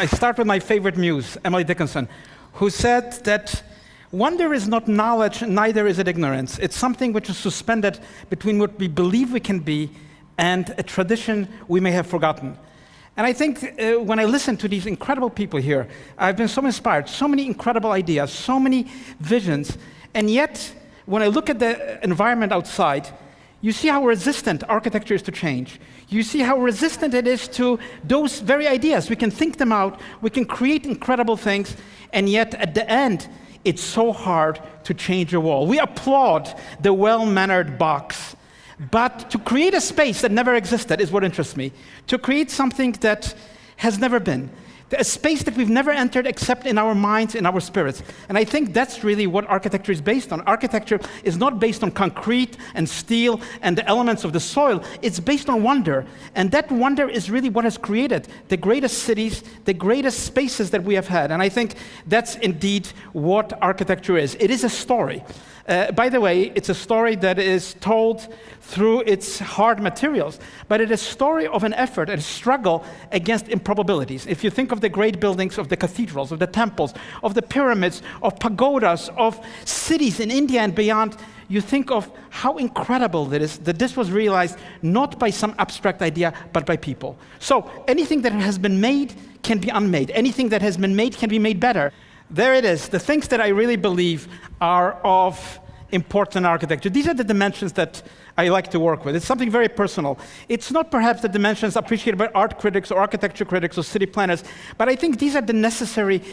I start with my favorite muse, Emily Dickinson, who said that wonder is not knowledge, neither is it ignorance. It's something which is suspended between what we believe we can be and a tradition we may have forgotten. And I think when I listen to these incredible people here, I've been so inspired, so many incredible ideas, so many visions, and yet when I look at the environment outside, you see how resistant architecture is to change. You see how resistant it is to those very ideas. We can think them out, we can create incredible things, and yet at the end, it's so hard to change a wall. We applaud the well-mannered box, but to create a space that never existed is what interests me. To create something that has never been. A space that we've never entered except in our minds, in our spirits. And I think that's really what architecture is based on. Architecture is not based on concrete and steel and the elements of the soil. It's based on wonder. And that wonder is really what has created the greatest cities, the greatest spaces that we have had. And I think that's indeed what architecture is. It is a story. By the way, it's a story that is told through its hard materials, but it is a story of an effort, a struggle against improbabilities. If you think of the great buildings of the cathedrals, of the temples, of the pyramids, of pagodas, of cities in India and beyond, you think of how incredible it is that this was realized not by some abstract idea, but by people. So anything that has been made can be unmade. Anything that has been made can be made better. There it is, the things that I really believe are of importance in architecture. These are the dimensions that I like to work with. It's something very personal. It's not perhaps the dimensions appreciated by art critics or architecture critics or city planners, but I think these are the necessary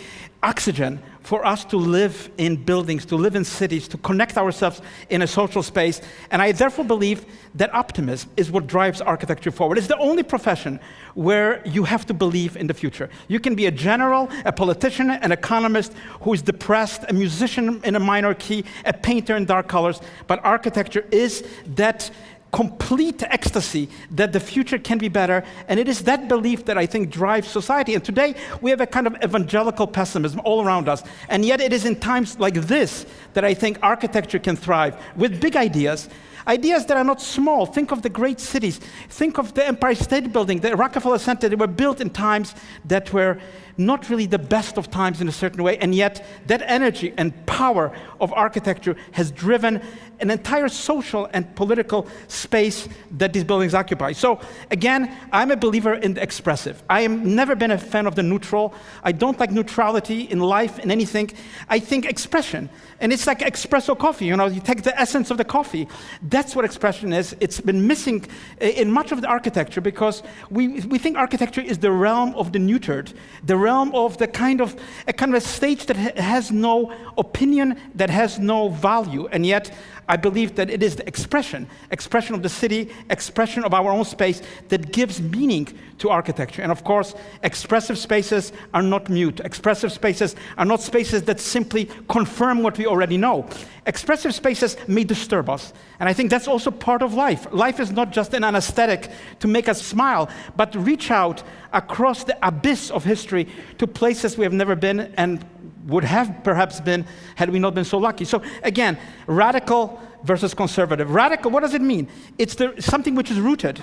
oxygen for us to live in buildings, to live in cities, to connect ourselves in a social space. And I therefore believe that optimism is what drives architecture forward. It's the only profession where you have to believe in the future. You can be a general, a politician, an economist who is depressed, a musician in a minor key, a painter in dark colors, but architecture is that complete ecstasy that the future can be better, and it is that belief that I think drives society. And today, we have a kind of evangelical pessimism all around us, and yet it is in times like this that I think architecture can thrive with big ideas, ideas that are not small. Think of the great cities. Think of the Empire State Building, the Rockefeller Center. They were built in times that were not really the best of times in a certain way, and yet that energy and power of architecture has driven an entire social and political space that these buildings occupy. So again, I'm a believer in the expressive. I have never been a fan of the neutral. I don't like neutrality in life, in anything. I think expression. And it's like espresso coffee, you take the essence of the coffee. That's what expression is. It's been missing in much of the architecture because we think architecture is the realm of the neutered, the realm of the kind of a stage that has no opinion, that has no value. And yet, I believe that it is the expression of the city, expression of our own space that gives meaning to architecture. And of course, expressive spaces are not mute. Expressive spaces are not spaces that simply confirm what we already know. Expressive spaces may disturb us. And I think that's also part of life. Life is not just an anesthetic to make us smile, but reach out across the abyss of history to places we have never been and would have perhaps been had we not been so lucky. So again, radical versus conservative. Radical, what does it mean? It's something which is rooted.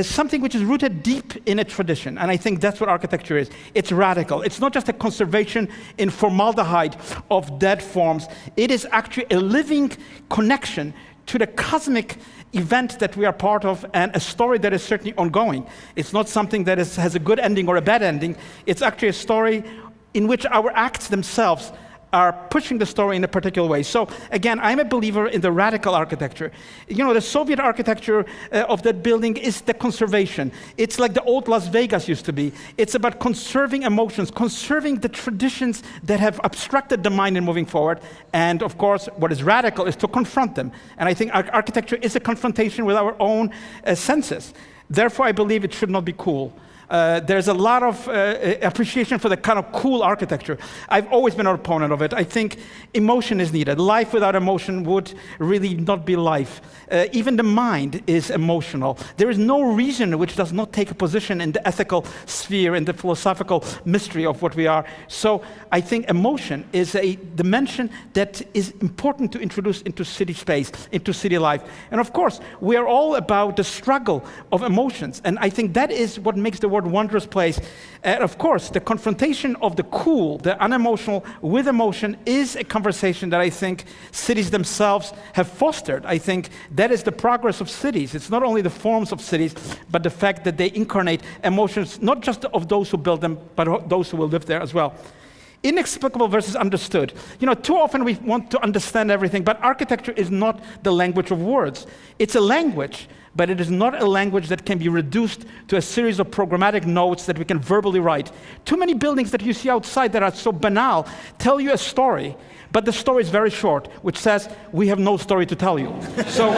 Something which is rooted deep in a tradition. And I think that's what architecture is. It's radical. It's not just a conservation in formaldehyde of dead forms. It is actually a living connection to the cosmic event that we are part of and a story that is certainly ongoing. It's not something that has a good ending or a bad ending. It's actually a story in which our acts themselves are pushing the story in a particular way. So again, I'm a believer in the radical architecture. The Soviet architecture of that building is the conservation. It's like the old Las Vegas used to be. It's about conserving emotions, conserving the traditions that have obstructed the mind in moving forward. And of course, what is radical is to confront them. And I think architecture is a confrontation with our own senses. Therefore, I believe it should not be cool. There's a lot of appreciation for the kind of cool architecture. I've always been an opponent of it. I think emotion is needed. Life without emotion would really not be life. Even the mind is emotional. There is no reason which does not take a position in the ethical sphere, in the philosophical mystery of what we are. So I think emotion is a dimension that is important to introduce into city space, into city life. And of course, we are all about the struggle of emotions. And I think that is what makes the word wondrous place. And of course, the confrontation of the cool, the unemotional with emotion is a conversation that I think cities themselves have fostered. I think that is the progress of cities. It's not only the forms of cities, but the fact that they incarnate emotions, not just of those who build them, but of those who will live there as well. Inexplicable versus understood. Too often we want to understand everything, but architecture is not the language of words. It's a language, but it is not a language that can be reduced to a series of programmatic notes that we can verbally write. Too many buildings that you see outside that are so banal tell you a story, but the story is very short, which says, we have no story to tell you. So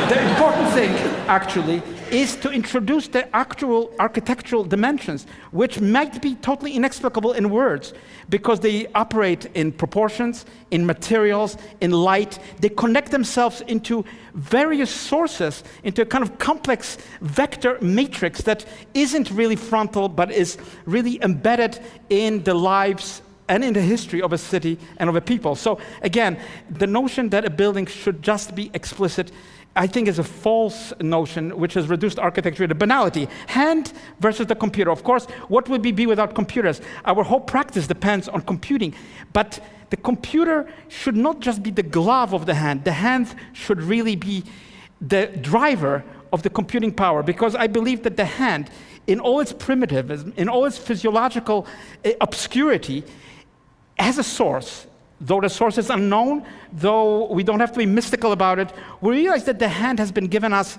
the important thing, actually, is to introduce the actual architectural dimensions, which might be totally inexplicable in words, because they operate in proportions, in materials, in light. They connect themselves into various sources, into a kind of complex vector matrix that isn't really frontal, but is really embedded in the lives and in the history of a city and of a people. So again, the notion that a building should just be explicit, I think, is a false notion which has reduced architecture to banality. Hand versus the computer. Of course, what would we be without computers? Our whole practice depends on computing. But the computer should not just be the glove of the hand. The hand should really be the driver of the computing power, because I believe that the hand, in all its primitivism, in all its physiological obscurity, has a source. Though the source is unknown, though we don't have to be mystical about it, we realize that the hand has been given us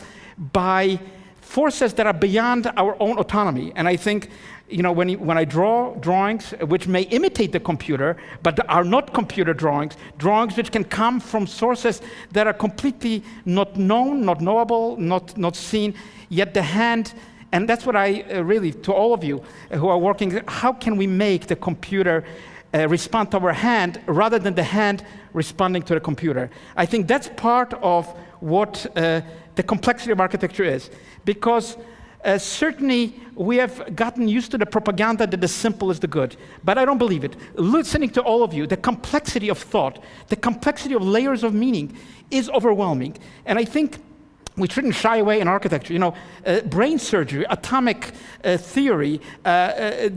by forces that are beyond our own autonomy. And I think, when I draw drawings which may imitate the computer, but are not computer drawings which can come from sources that are completely not known, not knowable, not seen, yet the hand. And that's what I really, to all of you who are working, how can we make the computer respond to our hand rather than the hand responding to the computer? I think that's part of what the complexity of architecture is. Because certainly we have gotten used to the propaganda that the simple is the good. But I don't believe it. Listening to all of you, the complexity of thought, the complexity of layers of meaning is overwhelming. And I think we shouldn't shy away in architecture. Brain surgery, atomic theory,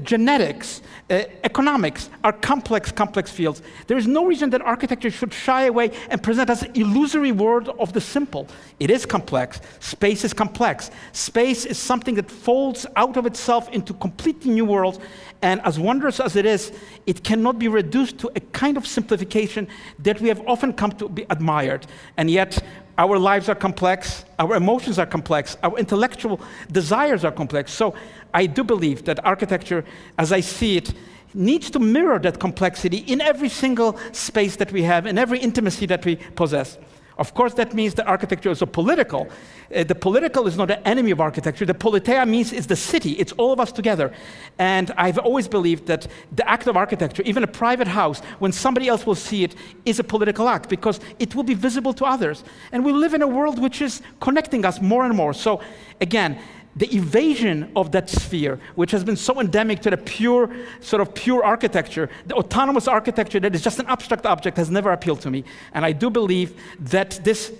genetics, economics are complex fields. There is no reason that architecture should shy away and present us an illusory world of the simple. It is complex. Space is complex. Space is something that folds out of itself into completely new worlds. And as wondrous as it is, it cannot be reduced to a kind of simplification that we have often come to be admired. And yet, our lives are complex, our emotions are complex, our intellectual desires are complex. So I do believe that architecture, as I see it, needs to mirror that complexity in every single space that we have, in every intimacy that we possess. Of course, that means that architecture is political. The political is not an enemy of architecture. The politeia means it's the city. It's all of us together. And I've always believed that the act of architecture, even a private house, when somebody else will see it, is a political act because it will be visible to others. And we live in a world which is connecting us more and more. So again, the evasion of that sphere, which has been so endemic to the pure architecture, the autonomous architecture that is just an abstract object, has never appealed to me. And I do believe that this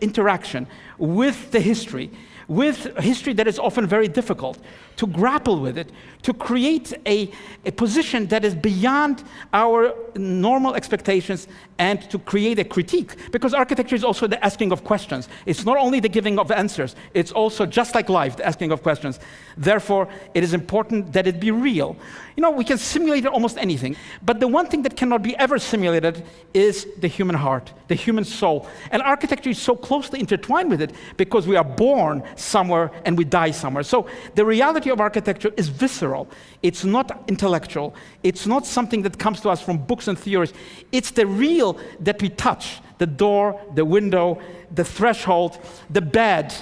interaction with the history, with history that is often very difficult, to grapple with it, to create a position that is beyond our normal expectations, and to create a critique. Because architecture is also the asking of questions. It's not only the giving of answers, it's also, just like life, the asking of questions. Therefore, it is important that it be real. We can simulate almost anything, but the one thing that cannot be ever simulated is the human heart, the human soul. And architecture is so closely intertwined with it because we are born somewhere and we die somewhere. So the reality of architecture is visceral. It's not intellectual. It's not something that comes to us from books and theories. It's the real that we touch, the door, the window, the threshold, the bed,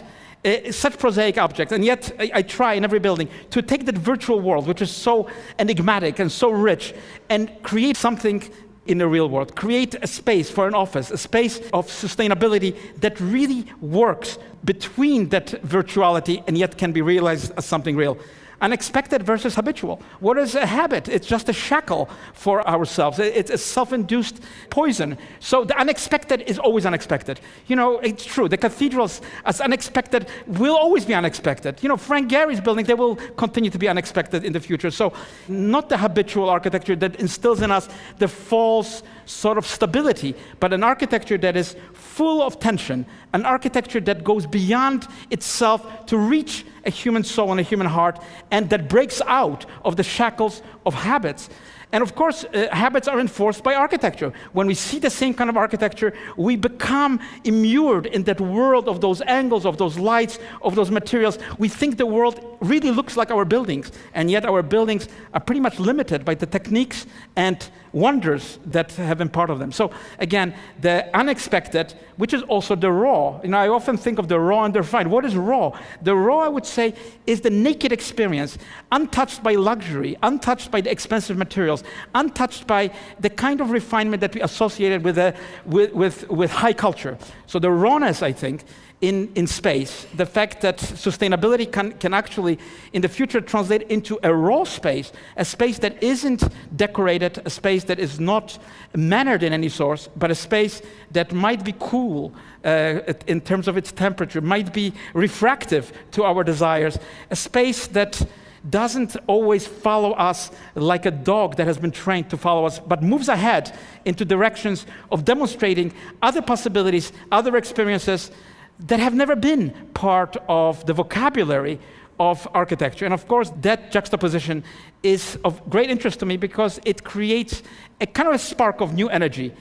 such prosaic objects. And yet I try in every building to take that virtual world, which is so enigmatic and so rich, and create something in the real world. Create a space for an office, a space of sustainability that really works between that virtuality and yet can be realized as something real. Unexpected versus habitual. What is a habit? It's just a shackle for ourselves. It's a self-induced poison. So the unexpected is always unexpected. It's true. The cathedrals, as unexpected, will always be unexpected. Frank Gehry's building, they will continue to be unexpected in the future. So not the habitual architecture that instills in us the false sort of stability, but an architecture that is full of tension, an architecture that goes beyond itself to reach a human soul and a human heart, and that breaks out of the shackles of habits. And of course, habits are enforced by architecture. When we see the same kind of architecture, we become immured in that world of those angles, of those lights, of those materials. We think the world really looks like our buildings, and yet our buildings are pretty much limited by the techniques and wonders that have been part of them. So again, the unexpected, which is also the raw. I often think of the raw and the refined. What is raw? The raw, I would say, is the naked experience, untouched by luxury, untouched by the expensive materials, untouched by the kind of refinement that we associated with high culture. So the rawness, I think, in space, the fact that sustainability can actually, in the future, translate into a raw space, a space that isn't decorated, a space that is not mannered in any source, but a space that might be cool in terms of its temperature, might be refractive to our desires, a space that doesn't always follow us like a dog that has been trained to follow us, but moves ahead into directions of demonstrating other possibilities, other experiences that have never been part of the vocabulary of architecture. And of course, that juxtaposition is of great interest to me because it creates a kind of a spark of new energy.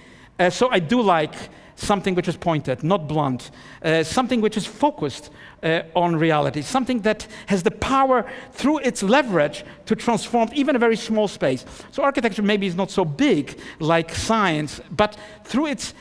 So I do like something which is pointed, not blunt, something which is focused on reality, something that has the power through its leverage to transform even a very small space. So architecture maybe is not so big like science, but through its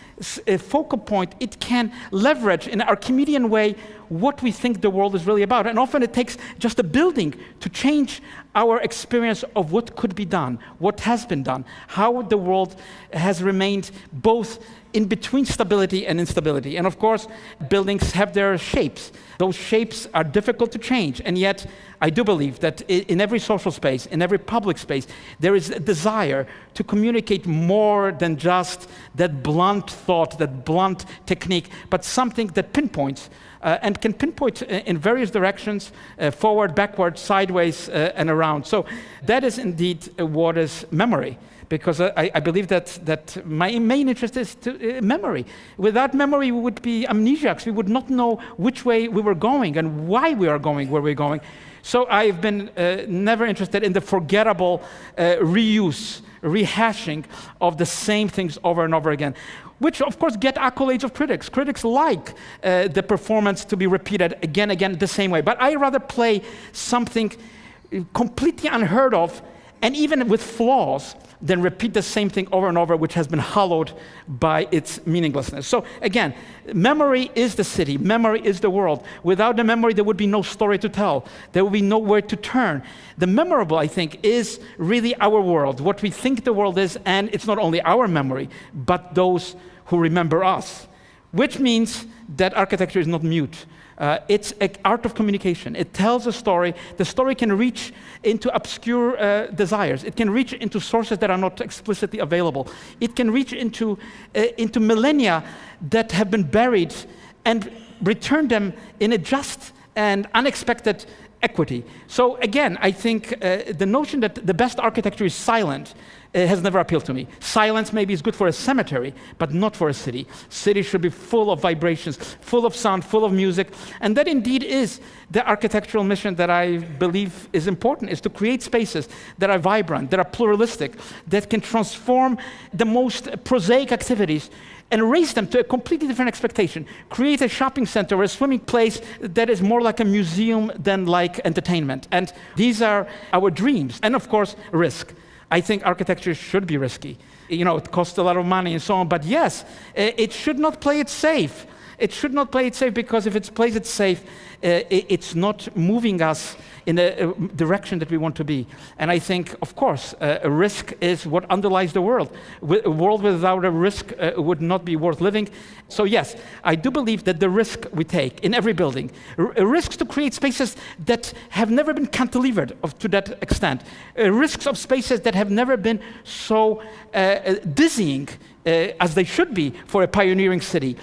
focal point, it can leverage in an Archimedean way what we think the world is really about. And often it takes just a building to change our experience of what could be done, what has been done, how the world has remained both in between stability and instability. And of course, buildings have their shapes. Those shapes are difficult to change, and yet I do believe that in every social space, in every public space, there is a desire to communicate more than just that blunt thought, that blunt technique, but something that pinpoints and can pinpoint in various directions, forward, backward, sideways, and around. So that is indeed what is memory. Because I believe that my main interest is memory. Without memory, we would be amnesiacs. We would not know which way we were going and why we are going where we're going. So I've been never interested in the forgettable reuse, rehashing of the same things over and over again, which of course get accolades of critics. Critics like the performance to be repeated again the same way. But I rather play something completely unheard of, and even with flaws, then repeat the same thing over and over, which has been hollowed by its meaninglessness. So again, memory is the city, memory is the world. Without the memory, there would be no story to tell. There would be nowhere to turn. The memorable, I think, is really our world, what we think the world is, and it's not only our memory, but those who remember us, which means that architecture is not mute. It's an art of communication. It tells a story. The story can reach into obscure desires. It can reach into sources that are not explicitly available. It can reach into millennia that have been buried and return them in a just and unexpected equity. So again, I think the notion that the best architecture is silent has never appealed to me. Silence maybe is good for a cemetery, but not for a city. Cities should be full of vibrations, full of sound, full of music. And that indeed is the architectural mission that I believe is important, is to create spaces that are vibrant, that are pluralistic, that can transform the most prosaic activities and raise them to a completely different expectation. Create a shopping center or a swimming place that is more like a museum than like entertainment. And these are our dreams. And of course, risk. I think architecture should be risky. It costs a lot of money and so on, but yes, it should not play it safe. It should not play it safe, because if it plays it safe, it's not moving us in a direction that we want to be. And I think, of course, a risk is what underlies the world. A world without a risk would not be worth living. So yes, I do believe that the risk we take in every building, risks to create spaces that have never been cantilevered to that extent, risks of spaces that have never been so dizzying as they should be for a pioneering city,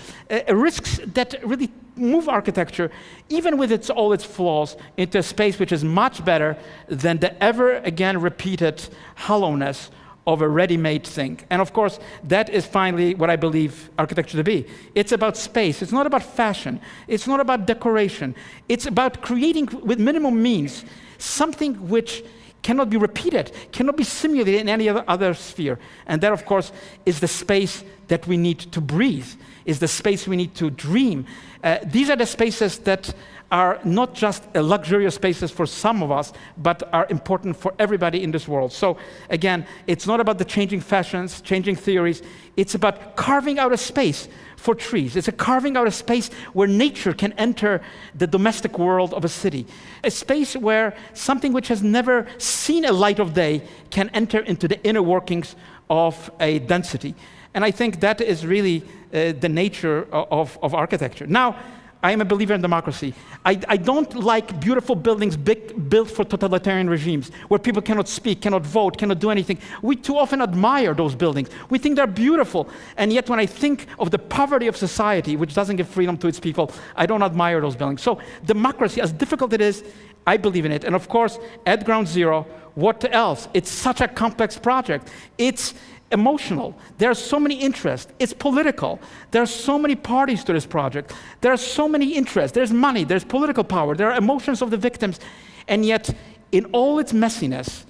risks that really move architecture, even with all its flaws, into a space which is much better than the ever again repeated hollowness of a ready-made thing. And of course, that is finally what I believe architecture to be. It's about space. It's not about fashion. It's not about decoration. It's about creating, with minimum means, something which cannot be repeated, cannot be simulated in any other sphere. And that, of course, is the space that we need to breathe, is the space we need to dream. These are the spaces that are not just luxurious spaces for some of us, but are important for everybody in this world. So again, it's not about the changing fashions, changing theories. It's about carving out a space for trees. It's a carving out a space where nature can enter the domestic world of a city. A space where something which has never seen a light of day can enter into the inner workings of a density. And I think that is really the nature of architecture. Now, I am a believer in democracy. I don't like beautiful buildings built for totalitarian regimes, where people cannot speak, cannot vote, cannot do anything. We too often admire those buildings. We think they're beautiful. And yet when I think of the poverty of society, which doesn't give freedom to its people, I don't admire those buildings. So democracy, as difficult it is, I believe in it. And of course, at Ground Zero, what else? It's such a complex project. It's emotional. There are so many interests. It's political. There are so many parties to this project. There are so many interests. There's money. There's political power. There are emotions of the victims. And yet, in all its messiness,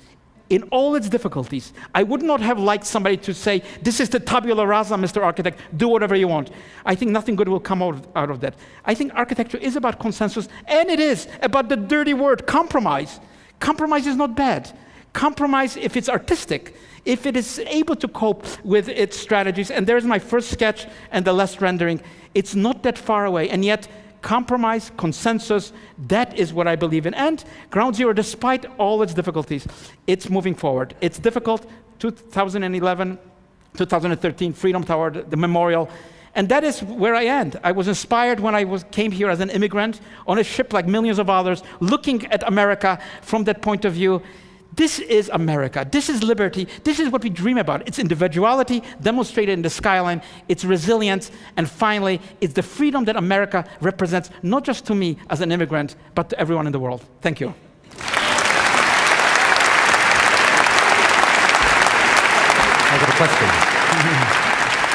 in all its difficulties, I would not have liked somebody to say, this is the tabula rasa, Mr. Architect, do whatever you want. I think nothing good will come out of that. I think architecture is about consensus, and it is about the dirty word, compromise. Compromise is not bad. Compromise, if it's artistic, if it is able to cope with its strategies, and there's my first sketch and the last rendering, it's not that far away, and yet compromise, consensus, that is what I believe in. And Ground Zero, despite all its difficulties, it's moving forward. It's difficult, 2011, 2013, Freedom Tower, the memorial, and that is where I end. I was inspired when I came here as an immigrant on a ship like millions of others, looking at America from that point of view. This is America. This is liberty. This is what we dream about. It's individuality demonstrated in the skyline. It's resilience. And finally, it's the freedom that America represents, not just to me as an immigrant, but to everyone in the world. Thank you. I've got a question.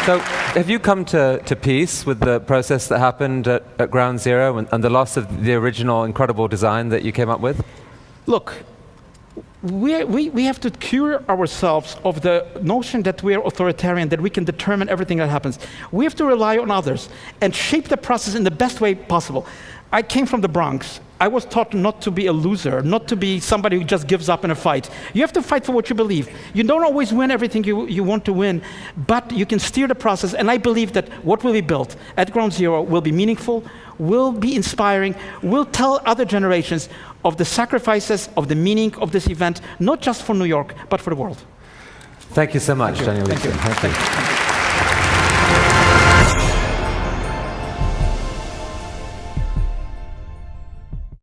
So, have you come to peace with the process that happened at Ground Zero and the loss of the original incredible design that you came up with? Look, we have to cure ourselves of the notion that we are authoritarian, that we can determine everything that happens. We have to rely on others and shape the process in the best way possible. I came from the Bronx. I was taught not to be a loser, not to be somebody who just gives up in a fight. You have to fight for what you believe. You don't always win everything you want to win, but you can steer the process, and I believe that what will be built at Ground Zero will be meaningful, will be inspiring, will tell other generations of the sacrifices, of the meaning of this event, not just for New York, but for the world. Thank you so much, Дэниел Либескинд. Thank you.